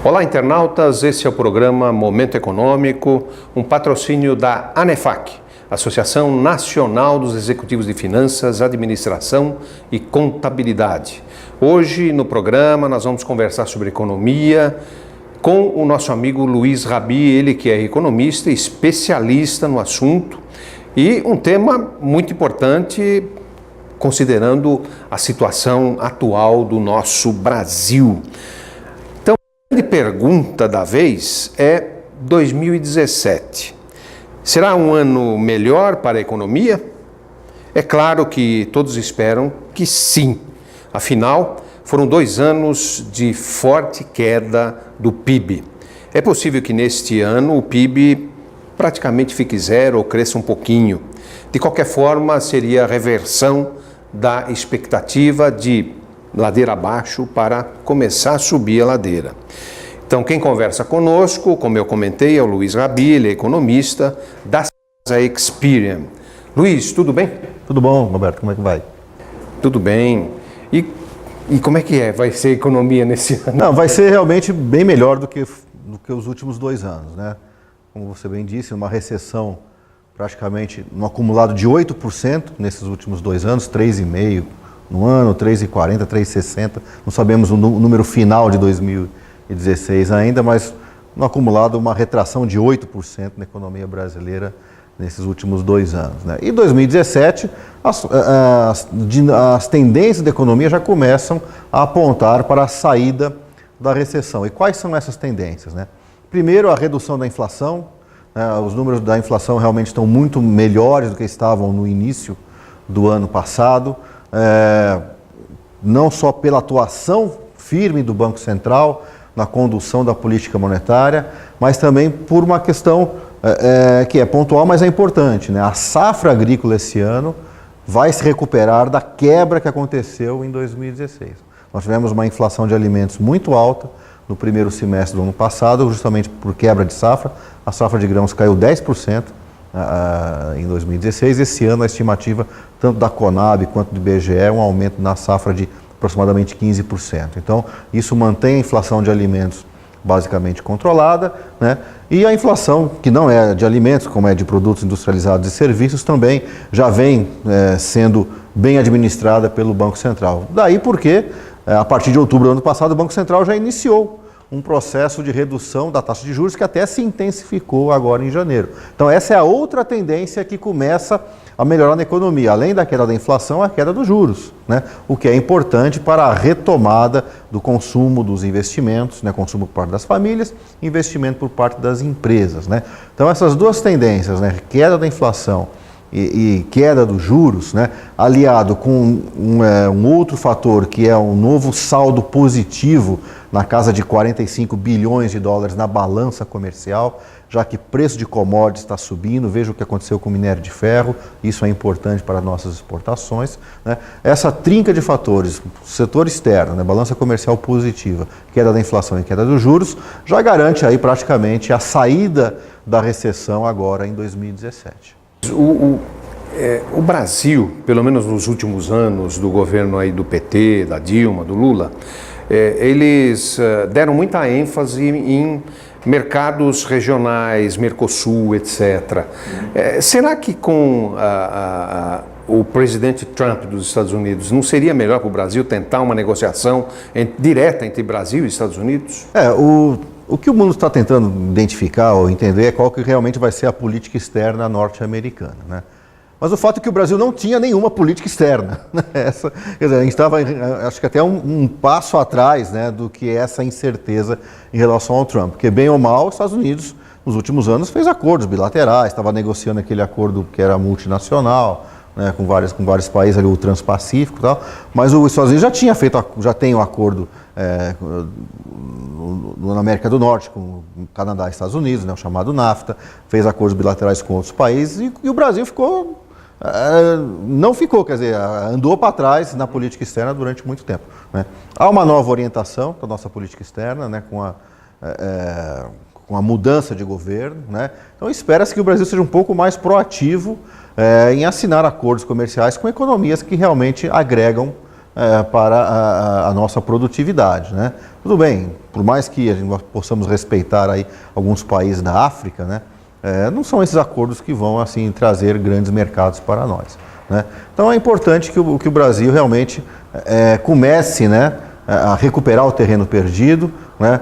Olá, internautas, esse é o programa Momento Econômico, um patrocínio da ANEFAC, Associação Nacional dos Executivos de Finanças, Administração e Contabilidade. Hoje, no programa, nós vamos conversar sobre economia com o nosso amigo Luiz Rabi, ele que é economista e especialista no assunto, e um tema muito importante, considerando a situação atual do nosso Brasil. Então, a grande pergunta da vez é 2017. Será um ano melhor para a economia? É claro que todos esperam que sim. Afinal, foram 2 anos de forte queda do PIB. É possível que neste ano o PIB praticamente fique zero ou cresça um pouquinho. De qualquer forma, seria a reversão da expectativa de ladeira abaixo para começar a subir a ladeira. Então, quem conversa conosco, como eu comentei, é o Luiz Rabi, ele é economista da Experian. Luiz, tudo bem? Tudo bom, Roberto, como é que vai? Tudo bem. E como é que é? Vai ser a economia nesse ano? Não, vai ser realmente bem melhor do que os últimos 2 anos, né? Como você bem disse, uma recessão praticamente no acumulado de 8% nesses últimos 2 anos, 3,5% no ano, 3,40%, 3,60%. Não sabemos o número final de 2016 ainda, mas no acumulado uma retração de 8% na economia brasileira nesses últimos 2 anos, né? E 2017, as tendências da economia já começam a apontar para a saída da recessão. E quais são essas tendências, né? Primeiro, a redução da inflação. Os números da inflação realmente estão muito melhores do que estavam no início do ano passado, não só pela atuação firme do Banco Central na condução da política monetária, mas também por uma questão que é pontual, mas é importante, né? A safra agrícola esse ano vai se recuperar da quebra que aconteceu em 2016. Nós tivemos uma inflação de alimentos muito alta no primeiro semestre do ano passado, justamente por quebra de safra. A safra de grãos caiu 10% em 2016. Esse ano a estimativa, tanto da Conab quanto do IBGE, é um aumento na safra de aproximadamente 15%. Então, isso mantém a inflação de alimentos basicamente controlada, né? E a inflação, que não é de alimentos, como é de produtos industrializados e serviços, também já vem sendo bem administrada pelo Banco Central. Daí porque, a partir de outubro do ano passado, o Banco Central já iniciou um processo de redução da taxa de juros que até se intensificou agora em janeiro. Então essa é a outra tendência que começa a melhorar na economia, além da queda da inflação, a queda dos juros, né? O que é importante para a retomada do consumo, dos investimentos, né? Consumo por parte das famílias, investimento por parte das empresas, né? Então essas duas tendências, né? Queda da inflação e queda dos juros, né, aliado com um outro fator que é um novo saldo positivo na casa de 45 bilhões de dólares na balança comercial, já que preço de commodities está subindo. Veja o que aconteceu com o minério de ferro, isso é importante para nossas exportações, né? Essa trinca de fatores, setor externo, né, balança comercial positiva, queda da inflação e queda dos juros, já garante aí praticamente a saída da recessão agora em 2017. O Brasil, pelo menos nos últimos anos do governo aí do PT, da Dilma, do Lula, eles deram muita ênfase em mercados regionais, Mercosul, etc. Será que com o presidente Trump dos Estados Unidos não seria melhor para o Brasil tentar uma negociação direta entre Brasil e Estados Unidos? O que o mundo está tentando identificar ou entender é qual que realmente vai ser a política externa norte-americana, né? Mas o fato é que o Brasil não tinha nenhuma política externa, né? Quer dizer, a gente estava, acho que até um passo atrás, né, do que essa incerteza em relação ao Trump. Porque, bem ou mal, os Estados Unidos, nos últimos anos, fez acordos bilaterais, estava negociando aquele acordo que era multinacional, né, com vários países ali, o Transpacífico e tal, mas os Estados Unidos já tem um acordo na América do Norte, com o Canadá e Estados Unidos, né, o chamado NAFTA, fez acordos bilaterais com outros países e o Brasil não ficou, quer dizer, andou para trás na política externa durante muito tempo, né? Há uma nova orientação da nossa política externa, né, com a mudança de governo, né? Então espera-se que o Brasil seja um pouco mais proativo em assinar acordos comerciais com economias que realmente agregam para a nossa produtividade, né? Tudo bem, por mais que nós possamos respeitar aí alguns países da África, né? Não são esses acordos que vão assim trazer grandes mercados para nós, né? Então é importante que o Brasil realmente comece, né, a recuperar o terreno perdido, né?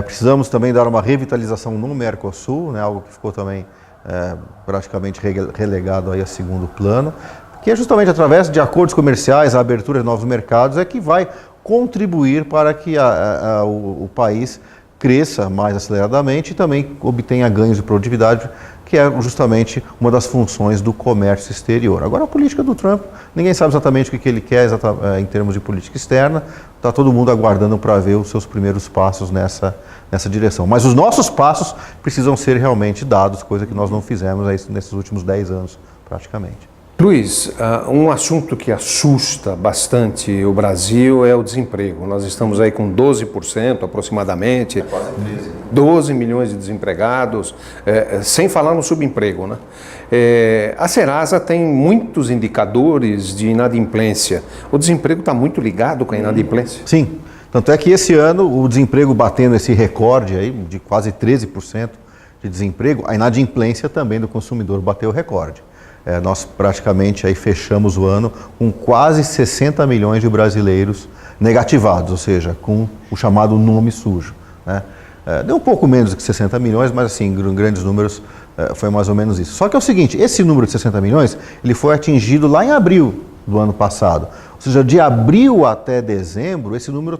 Precisamos também dar uma revitalização no Mercosul, né? Algo que ficou também praticamente relegado aí a segundo plano, que é justamente através de acordos comerciais, a abertura de novos mercados, é que vai contribuir para que o país cresça mais aceleradamente e também obtenha ganhos de produtividade, que é justamente uma das funções do comércio exterior. Agora, a política do Trump, ninguém sabe exatamente o que ele quer em termos de política externa, está todo mundo aguardando para ver os seus primeiros passos nessa direção. Mas os nossos passos precisam ser realmente dados, coisa que nós não fizemos nesses últimos 10 anos, praticamente. Luiz, um assunto que assusta bastante o Brasil é o desemprego. Nós estamos aí com 12% aproximadamente, quase 13. 12 milhões de desempregados, sem falar no subemprego, né? A Serasa tem muitos indicadores de inadimplência. O desemprego está muito ligado com a inadimplência? Sim, tanto é que esse ano o desemprego batendo esse recorde aí de quase 13% de desemprego, a inadimplência também do consumidor bateu o recorde. Nós praticamente aí fechamos o ano com quase 60 milhões de brasileiros negativados, ou seja, com o chamado nome sujo, né? Deu um pouco menos que 60 milhões, mas assim, em grandes números foi mais ou menos isso. Só que é o seguinte, esse número de 60 milhões, ele foi atingido lá em abril do ano passado. Ou seja, de abril até dezembro, esse número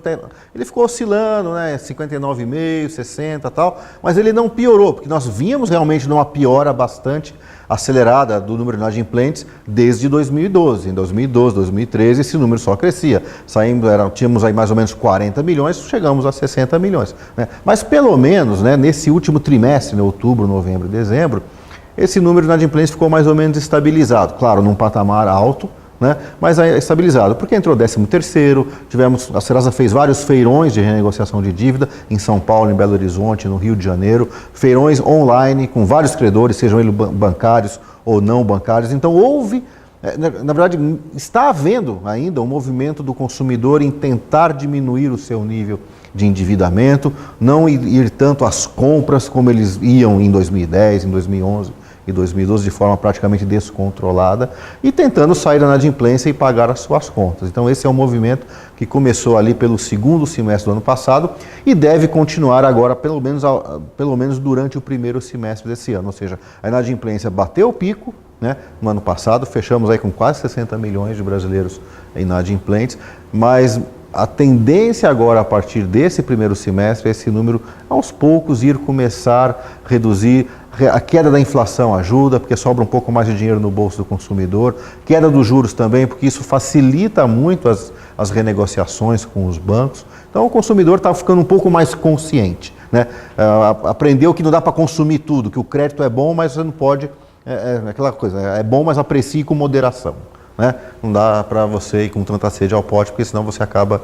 ele ficou oscilando, né, 59,5, 60 e tal, mas ele não piorou, porque nós vínhamos realmente numa piora bastante acelerada do número de inadimplentes desde 2012. Em 2012, 2013, esse número só crescia. Tínhamos aí mais ou menos 40 milhões, chegamos a 60 milhões. Né? Mas pelo menos, né, nesse último trimestre, em outubro, novembro e dezembro, esse número de inadimplentes ficou mais ou menos estabilizado. Claro, num patamar alto, né? Mas é estabilizado, porque entrou 13º, a Serasa fez vários feirões de renegociação de dívida em São Paulo, em Belo Horizonte, no Rio de Janeiro, feirões online com vários credores, sejam eles bancários ou não bancários. Então houve, na verdade, está havendo ainda um movimento do consumidor em tentar diminuir o seu nível de endividamento, não ir tanto às compras como eles iam em 2010, em 2011, e 2012 de forma praticamente descontrolada e tentando sair da inadimplência e pagar as suas contas. Então esse é um movimento que começou ali pelo segundo semestre do ano passado e deve continuar agora pelo menos durante o primeiro semestre desse ano, ou seja, a inadimplência bateu o pico, né, no ano passado, fechamos aí com quase 60 milhões de brasileiros inadimplentes, mas a tendência agora, a partir desse primeiro semestre, é esse número, aos poucos, começar a reduzir. A queda da inflação ajuda, porque sobra um pouco mais de dinheiro no bolso do consumidor. Queda dos juros também, porque isso facilita muito as renegociações com os bancos. Então, o consumidor está ficando um pouco mais consciente, né? Aprendeu que não dá para consumir tudo, que o crédito é bom, mas você não pode... aquela coisa, é bom, mas aprecie com moderação. Né? Não dá para você ir com tanta sede ao pote, porque senão você acaba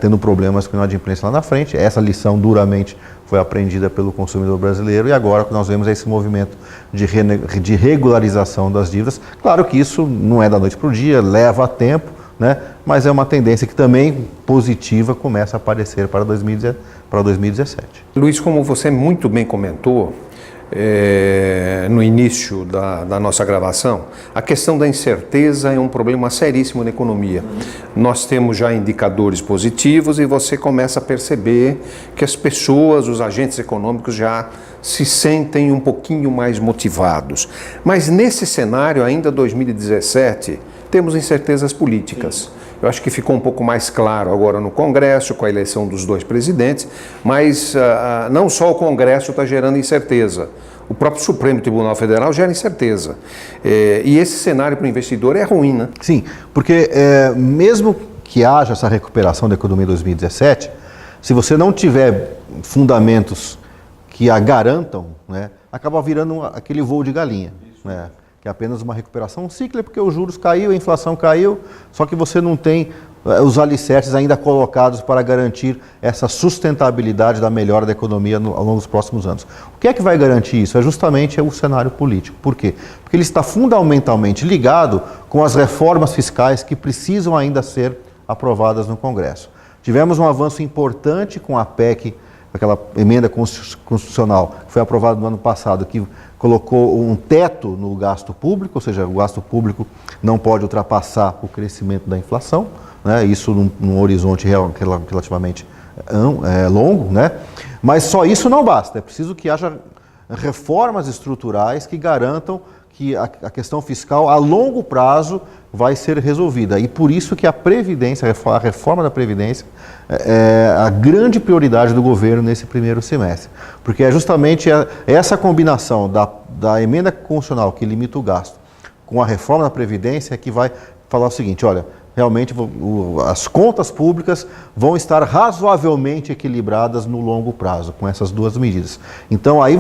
tendo problemas com a inadimplência lá na frente. Essa lição duramente foi aprendida pelo consumidor brasileiro e agora nós vemos esse movimento de regularização das dívidas. Claro que isso não é da noite para o dia, leva tempo, né? Mas é uma tendência que também positiva começa a aparecer para 2017. Luiz, como você muito bem comentou, no início da nossa gravação, a questão da incerteza é um problema seríssimo na economia. Nós temos já indicadores positivos e você começa a perceber que as pessoas, os agentes econômicos já se sentem um pouquinho mais motivados. Mas nesse cenário, ainda 2017, temos incertezas políticas. Eu acho que ficou um pouco mais claro agora no Congresso, com a eleição dos dois presidentes, mas não só o Congresso está gerando incerteza, o próprio Supremo Tribunal Federal gera incerteza. E esse cenário para o investidor é ruim, né? Sim, porque mesmo que haja essa recuperação da economia em 2017, se você não tiver fundamentos que a garantam, né, acaba virando aquele voo de galinha, né? Que é apenas uma recuperação cíclica, porque os juros caiu, a inflação caiu, só que você não tem os alicerces ainda colocados para garantir essa sustentabilidade da melhora da economia ao longo dos próximos anos. O que é que vai garantir isso? É justamente o cenário político. Por quê? Porque ele está fundamentalmente ligado com as reformas fiscais que precisam ainda ser aprovadas no Congresso. Tivemos um avanço importante com a PEC, aquela emenda constitucional que foi aprovada no ano passado, que colocou um teto no gasto público, ou seja, o gasto público não pode ultrapassar o crescimento da inflação, né? Isso num horizonte relativamente longo, né? Mas só isso não basta, é preciso que haja reformas estruturais que garantam que a questão fiscal a longo prazo vai ser resolvida. E por isso que a Previdência, a reforma da Previdência é a grande prioridade do governo nesse primeiro semestre. Porque é justamente essa combinação da emenda constitucional que limita o gasto com a reforma da Previdência que vai falar o seguinte, olha, realmente as contas públicas vão estar razoavelmente equilibradas no longo prazo com essas duas medidas. Então aí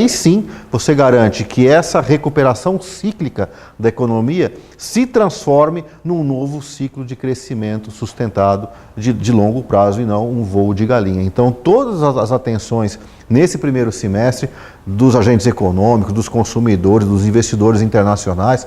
sim você garante que essa recuperação cíclica da economia se transforme num novo ciclo de crescimento sustentado de longo prazo e não um voo de galinha. Então todas as atenções nesse primeiro semestre dos agentes econômicos, dos consumidores, dos investidores internacionais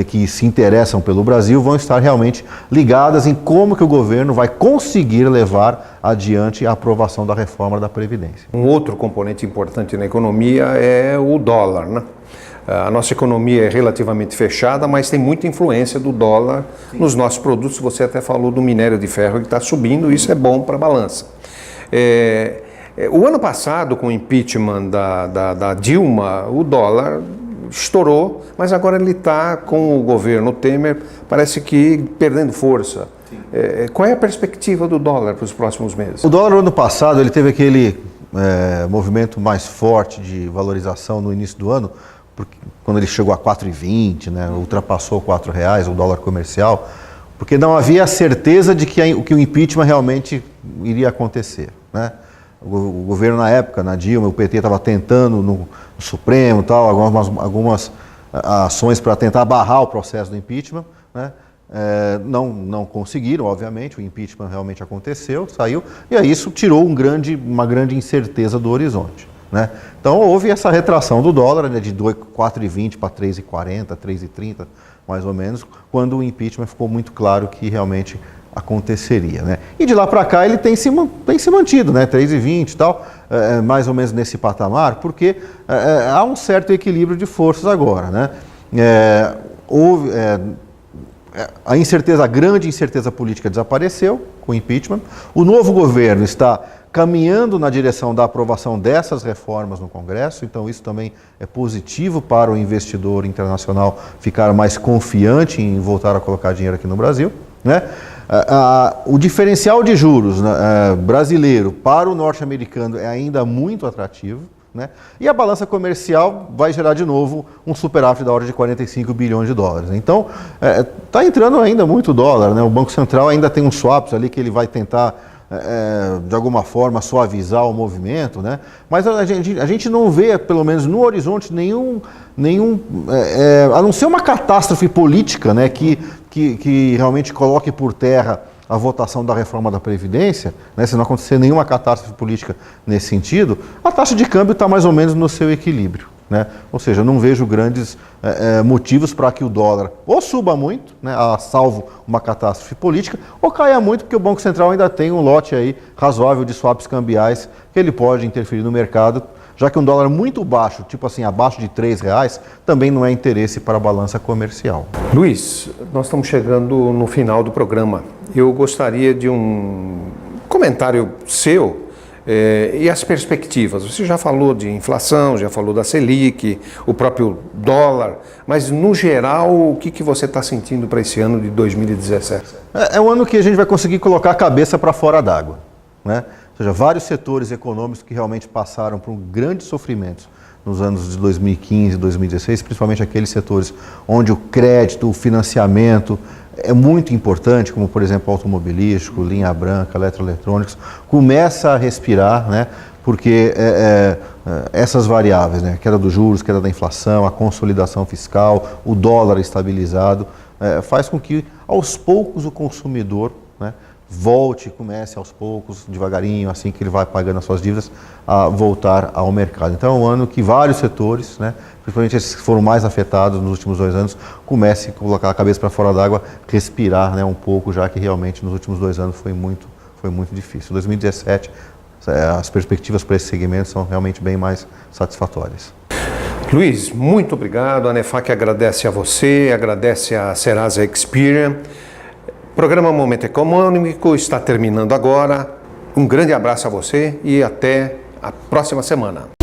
que se interessam pelo Brasil vão estar realmente ligadas em como que o governo vai conseguir levar adiante a aprovação da reforma da Previdência. Um outro componente importante na economia é o dólar, né? A nossa economia é relativamente fechada, mas tem muita influência do dólar nos nossos produtos. Você até falou do minério de ferro que está subindo, isso é bom para a balança. O ano passado, com o impeachment da Dilma, o dólar estourou, mas agora ele está com o governo Temer, parece que perdendo força. Qual é a perspectiva do dólar para os próximos meses? O dólar, no ano passado, ele teve aquele movimento mais forte de valorização no início do ano, porque, quando ele chegou a 4,20, né, ultrapassou R$4, o dólar comercial, porque não havia certeza de que o impeachment realmente iria acontecer, né? O governo na época, na Dilma, o PT estava tentando no Supremo, tal, algumas ações para tentar barrar o processo do impeachment, né? Não conseguiram, obviamente, o impeachment realmente aconteceu, saiu, e aí isso tirou uma grande incerteza do horizonte, né? Então houve essa retração do dólar, né, de 4,20 para 3,40, 3,30, mais ou menos, quando o impeachment ficou muito claro que realmente aconteceria, né? E de lá para cá ele tem se mantido, né? 3,20 e tal, mais ou menos nesse patamar, porque há um certo equilíbrio de forças agora, né? Houve a grande incerteza política desapareceu com o impeachment. O novo governo está caminhando na direção da aprovação dessas reformas no Congresso, então isso também é positivo para o investidor internacional ficar mais confiante em voltar a colocar dinheiro aqui no Brasil, né? O diferencial de juros brasileiro para o norte-americano é ainda muito atrativo, né? E a balança comercial vai gerar de novo um superávit da ordem de 45 bilhões de dólares. Então, está entrando ainda muito dólar, né? O Banco Central ainda tem uns swaps ali que ele vai tentar, de alguma forma, suavizar o movimento, né? Mas a gente não vê, pelo menos no horizonte, nenhum a não ser uma catástrofe política, né, que realmente coloque por terra a votação da reforma da Previdência, né, se não acontecer nenhuma catástrofe política nesse sentido, a taxa de câmbio está mais ou menos no seu equilíbrio, né? Ou seja, não vejo grandes motivos para que o dólar ou suba muito, né, salvo uma catástrofe política, ou caia muito, porque o Banco Central ainda tem um lote aí razoável de swaps cambiais que ele pode interferir no mercado, já que um dólar muito baixo, tipo assim, abaixo de R$3, também não é interesse para a balança comercial. Luiz, nós estamos chegando no final do programa. Eu gostaria de um comentário seu e as perspectivas. Você já falou de inflação, já falou da Selic, o próprio dólar, mas no geral, o que você está sentindo para esse ano de 2017? É um ano que a gente vai conseguir colocar a cabeça para fora d'água, né? Ou seja, vários setores econômicos que realmente passaram por grandes sofrimentos nos anos de 2015 e 2016, principalmente aqueles setores onde o crédito, o financiamento é muito importante, como por exemplo automobilístico, linha branca, eletroeletrônicos, começa a respirar, né? Porque essas variáveis, né? Queda dos juros, queda da inflação, a consolidação fiscal, o dólar estabilizado, faz com que aos poucos o consumidor, né, volte, comece aos poucos, devagarinho, assim que ele vai pagando as suas dívidas, a voltar ao mercado. Então é um ano que vários setores, né, principalmente esses que foram mais afetados nos últimos 2 anos, comecem a colocar a cabeça para fora d'água, respirar, né, um pouco, já que realmente nos últimos 2 anos foi muito difícil. 2017, as perspectivas para esse segmento são realmente bem mais satisfatórias. Luiz, muito obrigado. A ANEFAC agradece a você, agradece a Serasa Experian. O programa Momento Econômico está terminando agora. Um grande abraço a você e até a próxima semana.